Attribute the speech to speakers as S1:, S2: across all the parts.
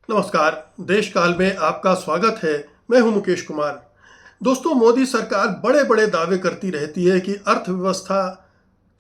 S1: नमस्कार। देश काल में आपका स्वागत है। मैं हूं मुकेश कुमार। दोस्तों, मोदी सरकार बड़े बड़े दावे करती रहती है कि अर्थव्यवस्था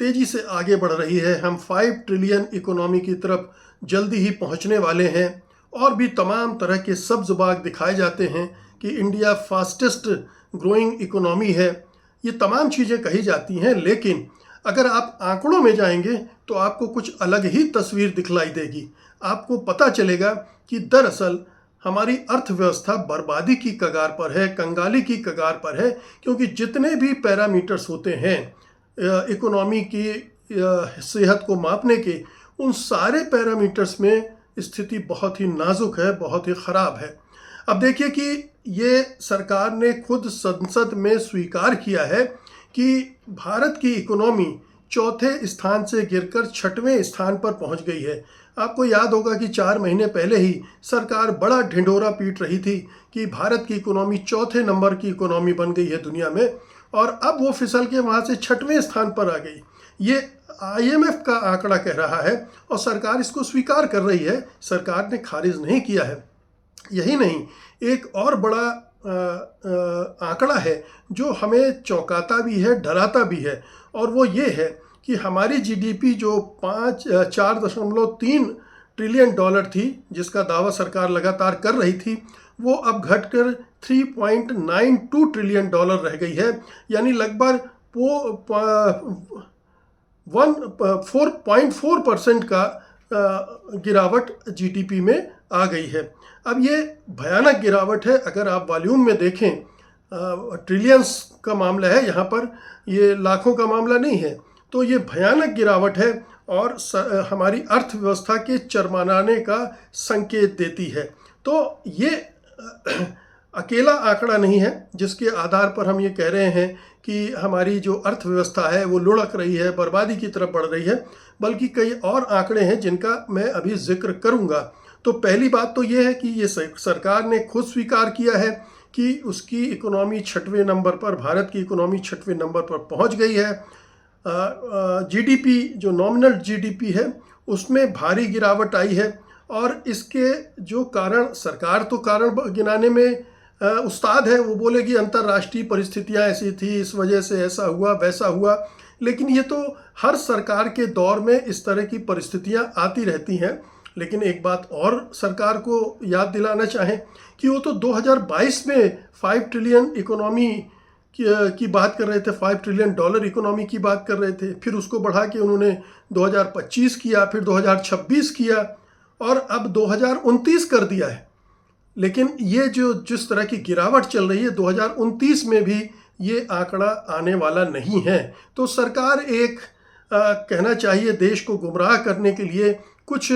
S1: तेजी से आगे बढ़ रही है, हम 5 ट्रिलियन इकोनॉमी की तरफ जल्दी ही पहुंचने वाले हैं, और भी तमाम तरह के सब्ज बाग दिखाए जाते हैं कि इंडिया फास्टेस्ट ग्रोइंग इकोनॉमी है। ये तमाम चीज़ें कही जाती हैं, लेकिन अगर आप आंकड़ों में जाएंगे तो आपको कुछ अलग ही तस्वीर दिखलाई देगी। आपको पता चलेगा कि दरअसल हमारी अर्थव्यवस्था बर्बादी की कगार पर है, कंगाली की कगार पर है, क्योंकि जितने भी पैरामीटर्स होते हैं इकोनॉमी की सेहत को मापने के, उन सारे पैरामीटर्स में स्थिति बहुत ही नाजुक है, बहुत ही ख़राब है। अब देखिए कि ये सरकार ने खुद संसद में स्वीकार किया है कि भारत की इकोनॉमी चौथे स्थान से गिरकर 6वें स्थान पर पहुंच गई है। आपको याद होगा कि 4 महीने पहले ही सरकार बड़ा ढिंढोरा पीट रही थी कि भारत की इकोनॉमी चौथे नंबर की इकोनॉमी बन गई है दुनिया में, और अब वो फिसल के वहाँ से 6वें स्थान पर आ गई। ये IMF का आंकड़ा कह रहा है और सरकार इसको स्वीकार कर रही है, सरकार ने खारिज नहीं किया है। यही नहीं, एक और बड़ा आंकड़ा है जो हमें चौंकाता भी है, डराता भी है, और वो ये है कि हमारी GDP जो 4.3 ट्रिलियन डॉलर थी, जिसका दावा सरकार लगातार कर रही थी, वो अब घटकर 3.92 ट्रिलियन डॉलर रह गई है। यानी लगभग 4.4% का गिरावट GDP में आ गई है। अब ये भयानक गिरावट है। अगर आप वॉल्यूम में देखें, ट्रिलियंस का मामला है यहाँ पर, ये लाखों का मामला नहीं है। तो ये भयानक गिरावट है और हमारी अर्थव्यवस्था के चरमराने का संकेत देती है। तो ये अकेला आंकड़ा नहीं है जिसके आधार पर हम ये कह रहे हैं कि हमारी जो अर्थव्यवस्था है वो लुढ़क रही है, बर्बादी की तरफ बढ़ रही है, बल्कि कई और आंकड़े हैं जिनका मैं अभी जिक्र करूंगा। तो पहली बात तो ये है कि ये सरकार ने खुद स्वीकार किया है कि उसकी इकोनॉमी 6वें नंबर पर, भारत की इकोनॉमी 6वें नंबर पर पहुंच गई है। GDP जो नॉमिनल GDP है उसमें भारी गिरावट आई है, और इसके जो कारण, सरकार तो कारण गिनाने में उस्ताद है, वो बोलेगी अंतर्राष्ट्रीय परिस्थितियां ऐसी थी, इस वजह से ऐसा हुआ वैसा हुआ, लेकिन ये तो हर सरकार के दौर में इस तरह की परिस्थितियां आती रहती हैं। लेकिन एक बात और सरकार को याद दिलाना चाहें कि वो तो 2022 में 5 ट्रिलियन इकोनॉमी की बात कर रहे थे, 5 ट्रिलियन डॉलर इकोनॉमी की बात कर रहे थे। फिर उसको बढ़ा के उन्होंने 2025 किया, फिर 2026 किया, और अब 2029 कर दिया है। लेकिन ये जो जिस तरह की गिरावट चल रही है, 2029 में भी ये आंकड़ा आने वाला नहीं है। तो सरकार एक कहना चाहिए देश को गुमराह करने के लिए कुछ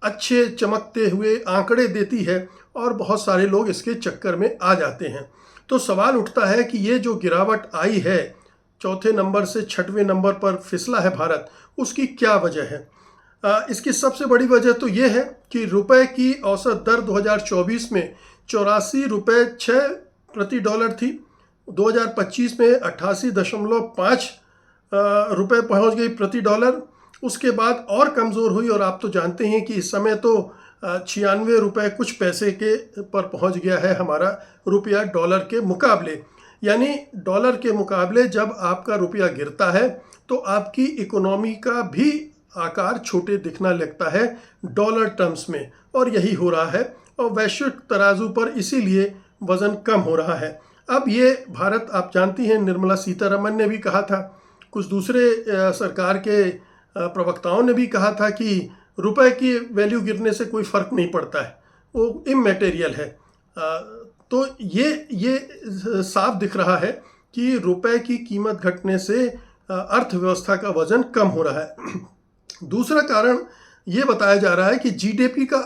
S1: अच्छे चमकते हुए आंकड़े देती है, और बहुत सारे लोग इसके चक्कर में आ जाते हैं। तो सवाल उठता है कि ये जो गिरावट आई है, चौथे नंबर से 6वें नंबर पर फिसला है भारत, उसकी क्या वजह है? इसकी सबसे बड़ी वजह तो ये है कि रुपए की औसत दर 2024 में 84 रुपये 6 प्रति डॉलर थी, 2025 में 88.5 रुपये पहुंच गई प्रति डॉलर। उसके बाद और कमज़ोर हुई, और आप तो जानते हैं कि इस समय तो 96 रुपये कुछ पैसे के पर पहुंच गया है हमारा रुपया डॉलर के मुकाबले। यानी डॉलर के मुकाबले जब आपका रुपया गिरता है तो आपकी इकोनॉमी का भी आकार छोटे दिखना लगता है डॉलर टर्म्स में, और यही हो रहा है, और वैश्विक तराजू पर इसीलिए वज़न कम हो रहा है। अब ये भारत, आप जानती हैं, निर्मला सीतारमन ने भी कहा था, कुछ दूसरे सरकार के प्रवक्ताओं ने भी कहा था कि रुपए की वैल्यू गिरने से कोई फ़र्क नहीं पड़ता है, वो इमैटेरियल है। तो ये साफ दिख रहा है कि रुपए की कीमत घटने से अर्थव्यवस्था का वजन कम हो रहा है। दूसरा कारण ये बताया जा रहा है कि GDP का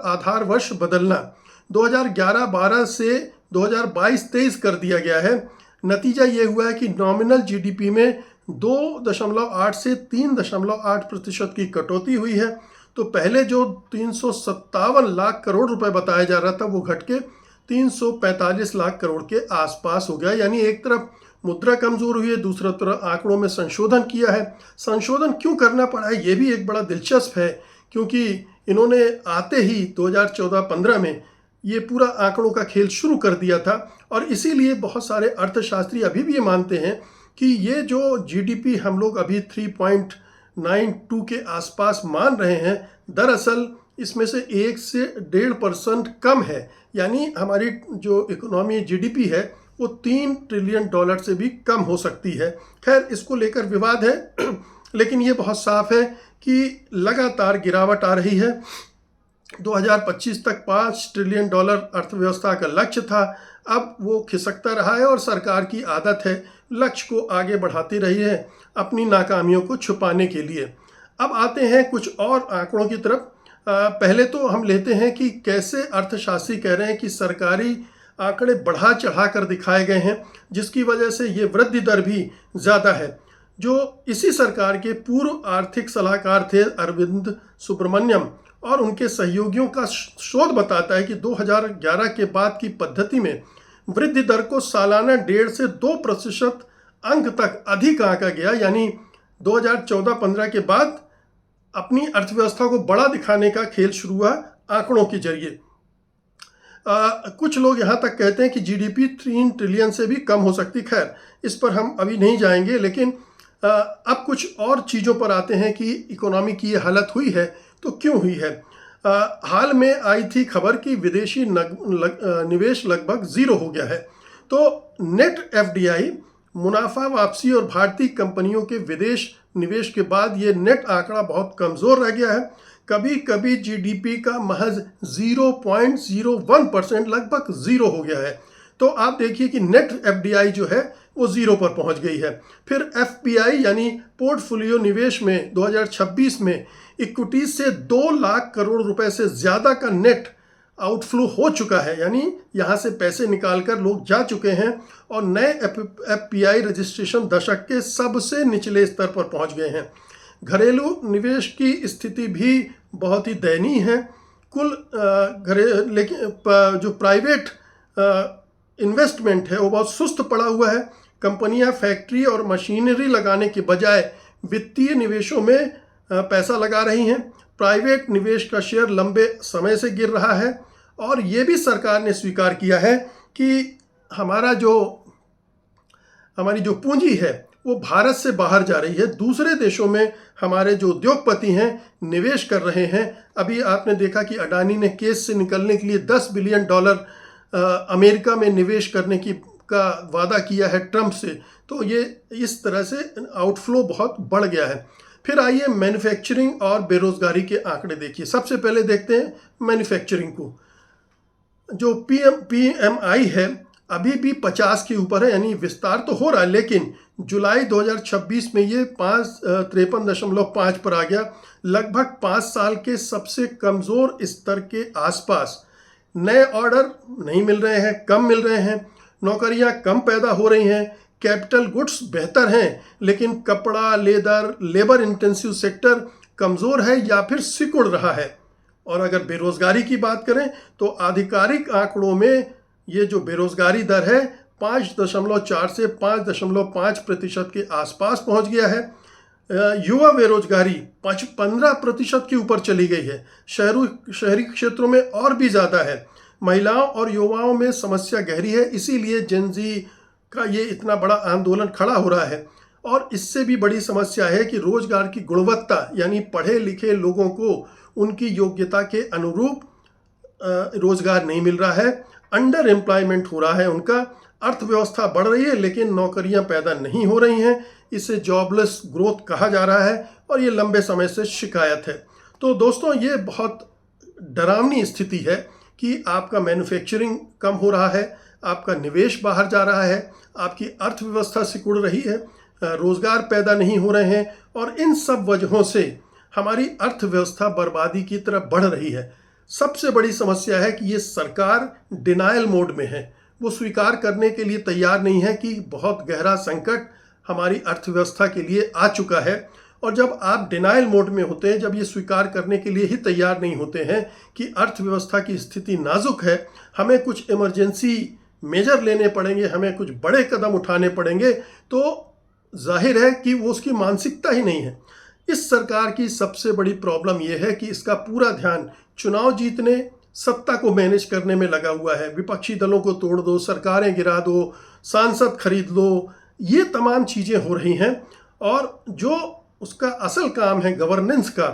S1: आधार वर्ष बदलना 2011-12 से 2022-23 कर दिया गया है। नतीजा ये हुआ है कि नॉमिनल GDP में 2.8 से 3.8% की कटौती हुई है। तो पहले जो 357 लाख करोड़ रुपए बताया जा रहा था, वो घट के 345 लाख करोड़ के आसपास हो गया। यानी एक तरफ मुद्रा कमजोर हुई है, दूसरी तरफ आंकड़ों में संशोधन किया है। संशोधन क्यों करना पड़ा है, ये भी एक बड़ा दिलचस्प है, क्योंकि इन्होंने आते ही 2014-15 में ये पूरा आंकड़ों का खेल शुरू कर दिया था। और इसीलिए बहुत सारे अर्थशास्त्री अभी भी ये मानते हैं कि ये जो जीडीपी हम लोग अभी 3.92 के आसपास मान रहे हैं, दरअसल इसमें से 1 से 1.5% कम है। यानी हमारी जो इकोनॉमी जीडीपी है वो $3 ट्रिलियन से भी कम हो सकती है। खैर, इसको लेकर विवाद है लेकिन ये बहुत साफ है कि लगातार गिरावट आ रही है। 2025 तक $5 ट्रिलियन अर्थव्यवस्था का लक्ष्य था, अब वो खिसकता रहा है और सरकार की आदत है लक्ष्य को आगे बढ़ाती रही है अपनी नाकामियों को छुपाने के लिए। अब आते हैं कुछ और आंकड़ों की तरफ। पहले तो हम लेते हैं कि कैसे अर्थशास्त्री कह रहे हैं कि सरकारी आंकड़े बढ़ा चढ़ा कर दिखाए गए हैं, जिसकी वजह से ये वृद्धि दर भी ज़्यादा है। जो इसी सरकार के पूर्व आर्थिक सलाहकार थे अरविंद सुब्रमण्यम, और उनके सहयोगियों का शोध बताता है कि 2011 के बाद की पद्धति में वृद्धि दर को सालाना 1.5 से 2% अंक तक अधिक आंका गया। यानी 2014-15 के बाद अपनी अर्थव्यवस्था को बड़ा दिखाने का खेल शुरू हुआ आंकड़ों के जरिए। कुछ लोग यहाँ तक कहते हैं कि जीडीपी 3 ट्रिलियन से भी कम हो सकती। खैर, इस पर हम अभी नहीं जाएंगे, लेकिन अब कुछ और चीज़ों पर आते हैं कि इकोनॉमी की ये हालत हुई है तो क्यों हुई है। हाल में आई थी खबर कि विदेशी निवेश लगभग 0 हो गया है। तो नेट एफडीआई मुनाफा वापसी और भारतीय कंपनियों के विदेश निवेश के बाद ये नेट आंकड़ा बहुत कमज़ोर रह गया है। कभी कभी जीडीपी का महज 0.01% लगभग 0 हो गया है। तो आप देखिए कि नेट एफडीआई जो है वो 0 पर पहुंच गई है। फिर एफपीआई यानी पोर्टफोलियो निवेश में 2026 में इक्विटीज से 2 लाख करोड़ रुपए से ज़्यादा का नेट आउटफ्लो हो चुका है। यानी यहाँ से पैसे निकालकर लोग जा चुके हैं और नए एफपीआई रजिस्ट्रेशन दशक के सबसे निचले स्तर पर पहुँच गए हैं। घरेलू निवेश की स्थिति भी बहुत ही दयनीय है। लेकिन जो प्राइवेट इन्वेस्टमेंट है वो बहुत सुस्त पड़ा हुआ है। कंपनियां फैक्ट्री और मशीनरी लगाने के बजाय वित्तीय निवेशों में पैसा लगा रही हैं। प्राइवेट निवेश का शेयर लंबे समय से गिर रहा है और ये भी सरकार ने स्वीकार किया है कि हमारी जो पूंजी है वो भारत से बाहर जा रही है। दूसरे देशों में हमारे जो उद्योगपति हैं निवेश कर रहे हैं। अभी आपने देखा कि अडानी ने केस से निकलने के लिए $10 बिलियन अमेरिका में निवेश करने का वादा किया है ट्रंप से। तो ये इस तरह से आउटफ्लो बहुत बढ़ गया है। फिर आइए मैन्युफैक्चरिंग और बेरोजगारी के आंकड़े देखिए। सबसे पहले देखते हैं मैन्युफैक्चरिंग को। जो पीएमआई है अभी भी 50 के ऊपर है, यानी विस्तार तो हो रहा है, लेकिन जुलाई 2026 में ये 53.5 पर आ गया, लगभग 5 साल के सबसे कमज़ोर स्तर के आसपास। नए ऑर्डर नहीं मिल रहे हैं, कम मिल रहे हैं, नौकरियां कम पैदा हो रही हैं, कैपिटल गुड्स बेहतर हैं, लेकिन कपड़ा, लेबर इंटेंसिव सेक्टर कमज़ोर है या फिर सिकुड़ रहा है। और अगर बेरोजगारी की बात करें तो आधिकारिक आंकड़ों में ये जो बेरोजगारी दर है 5.4 से 5.5% के आसपास पहुंच गया है। युवा बेरोजगारी 15% के ऊपर चली गई है। शहरी क्षेत्रों में और भी ज़्यादा है। महिलाओं और युवाओं में समस्या गहरी है, इसीलिए जेनजी का ये इतना बड़ा आंदोलन खड़ा हो रहा है। और इससे भी बड़ी समस्या है कि रोजगार की गुणवत्ता, यानी पढ़े लिखे लोगों को उनकी योग्यता के अनुरूप रोजगार नहीं मिल रहा है। अंडर एम्प्लॉयमेंट हो रहा है उनका। अर्थव्यवस्था बढ़ रही है लेकिन नौकरियां पैदा नहीं हो रही हैं। इसे जॉबलेस ग्रोथ कहा जा रहा है और ये लंबे समय से शिकायत है। तो दोस्तों, ये बहुत डरावनी स्थिति है कि आपका मैन्युफैक्चरिंग कम हो रहा है, आपका निवेश बाहर जा रहा है, आपकी अर्थव्यवस्था सिकुड़ रही है, रोजगार पैदा नहीं हो रहे हैं और इन सब वजहों से हमारी अर्थव्यवस्था बर्बादी की तरफ बढ़ रही है। सबसे बड़ी समस्या है कि ये सरकार डिनायल मोड में है। वो स्वीकार करने के लिए तैयार नहीं है कि बहुत गहरा संकट हमारी अर्थव्यवस्था के लिए आ चुका है। और जब आप डिनायल मोड में होते हैं, जब ये स्वीकार करने के लिए ही तैयार नहीं होते हैं कि अर्थव्यवस्था की स्थिति नाजुक है, हमें कुछ इमरजेंसी मेजर लेने पड़ेंगे, हमें कुछ बड़े कदम उठाने पड़ेंगे, तो जाहिर है कि वो उसकी मानसिकता ही नहीं है। इस सरकार की सबसे बड़ी प्रॉब्लम यह है कि इसका पूरा ध्यान चुनाव जीतने, सत्ता को मैनेज करने में लगा हुआ है। विपक्षी दलों को तोड़ दो, सरकारें गिरा दो, सांसद खरीद लो, ये तमाम चीज़ें हो रही हैं। और जो उसका असल काम है गवर्नेंस का,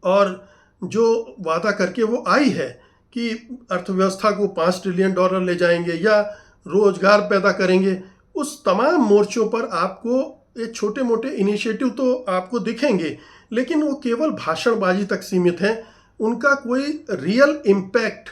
S1: और जो वादा करके वो आई है कि अर्थव्यवस्था को $5 ट्रिलियन ले जाएंगे या रोजगार पैदा करेंगे, उस तमाम मोर्चों पर आपको ये छोटे मोटे इनिशिएटिव तो आपको दिखेंगे, लेकिन वो केवल भाषणबाजी तक सीमित हैं। उनका कोई रियल इम्पैक्ट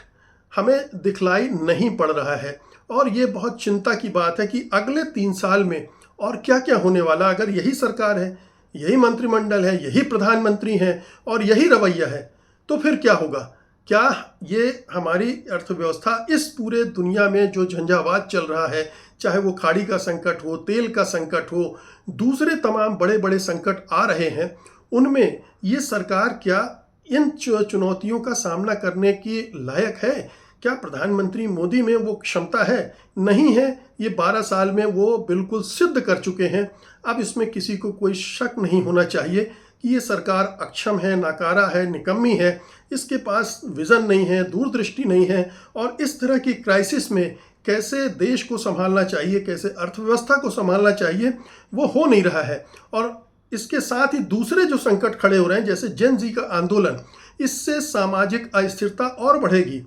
S1: हमें दिखलाई नहीं पड़ रहा है। और ये बहुत चिंता की बात है कि अगले 3 साल में और क्या क्या होने वाला। अगर यही सरकार है, यही मंत्रिमंडल है, यही प्रधानमंत्री हैं और यही रवैया है, तो फिर क्या होगा? क्या ये हमारी अर्थव्यवस्था इस पूरे दुनिया में जो झंझावात चल रहा है, चाहे वो खाड़ी का संकट हो, तेल का संकट हो, दूसरे तमाम बड़े बड़े संकट आ रहे हैं, उनमें ये सरकार क्या इन चुनौतियों का सामना करने की लायक है? क्या प्रधानमंत्री मोदी में वो क्षमता है? नहीं है। ये 12 साल में वो बिल्कुल सिद्ध कर चुके हैं। अब इसमें किसी को कोई शक नहीं होना चाहिए कि ये सरकार अक्षम है, नाकारा है, निकम्मी है, इसके पास विज़न नहीं है, दूरदृष्टि नहीं है। और इस तरह की क्राइसिस में कैसे देश को संभालना चाहिए, कैसे अर्थव्यवस्था को संभालना चाहिए, वो हो नहीं रहा है। और इसके साथ ही दूसरे जो संकट खड़े हो रहे हैं, जैसे जेन जी का आंदोलन, इससे सामाजिक अस्थिरता और बढ़ेगी,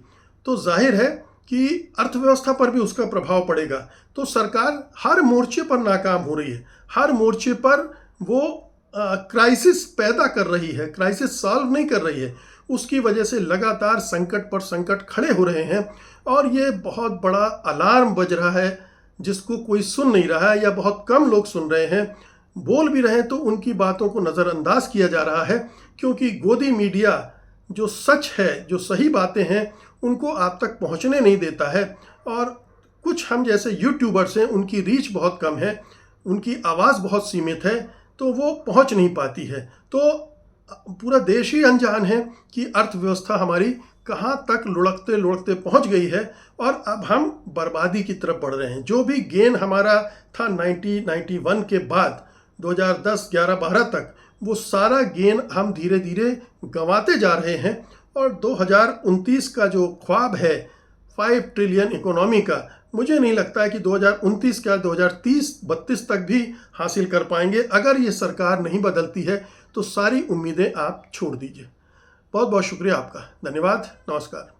S1: तो जाहिर है कि अर्थव्यवस्था पर भी उसका प्रभाव पड़ेगा। तो सरकार हर मोर्चे पर नाकाम हो रही है, हर मोर्चे पर वो क्राइसिस पैदा कर रही है, क्राइसिस सॉल्व नहीं कर रही है। उसकी वजह से लगातार संकट पर संकट खड़े हो रहे हैं और ये बहुत बड़ा अलार्म बज रहा है, जिसको कोई सुन नहीं रहा है या बहुत कम लोग सुन रहे हैं। बोल भी रहे हैं तो उनकी बातों को नज़रअंदाज किया जा रहा है, क्योंकि गोदी मीडिया जो सच है, जो सही बातें हैं, उनको आप तक पहुंचने नहीं देता है। और कुछ हम जैसे यूट्यूबर्स हैं, उनकी रीच बहुत कम है, उनकी आवाज़ बहुत सीमित है, तो वो पहुंच नहीं पाती है। तो पूरा देश ही अनजान है कि अर्थव्यवस्था हमारी कहाँ तक लुढ़कते लुढ़कते पहुंच गई है और अब हम बर्बादी की तरफ बढ़ रहे हैं। जो भी गेन हमारा था 1991 के बाद 2010, 11, 12 तक, वो सारा गेन हम धीरे धीरे गंवाते जा रहे हैं। और 2029 का जो ख्वाब है 5 ट्रिलियन इकोनॉमी का, मुझे नहीं लगता है कि 2029 क्या 2030-32 तक भी हासिल कर पाएंगे। अगर ये सरकार नहीं बदलती है तो सारी उम्मीदें आप छोड़ दीजिए। बहुत बहुत शुक्रिया आपका। धन्यवाद। नमस्कार।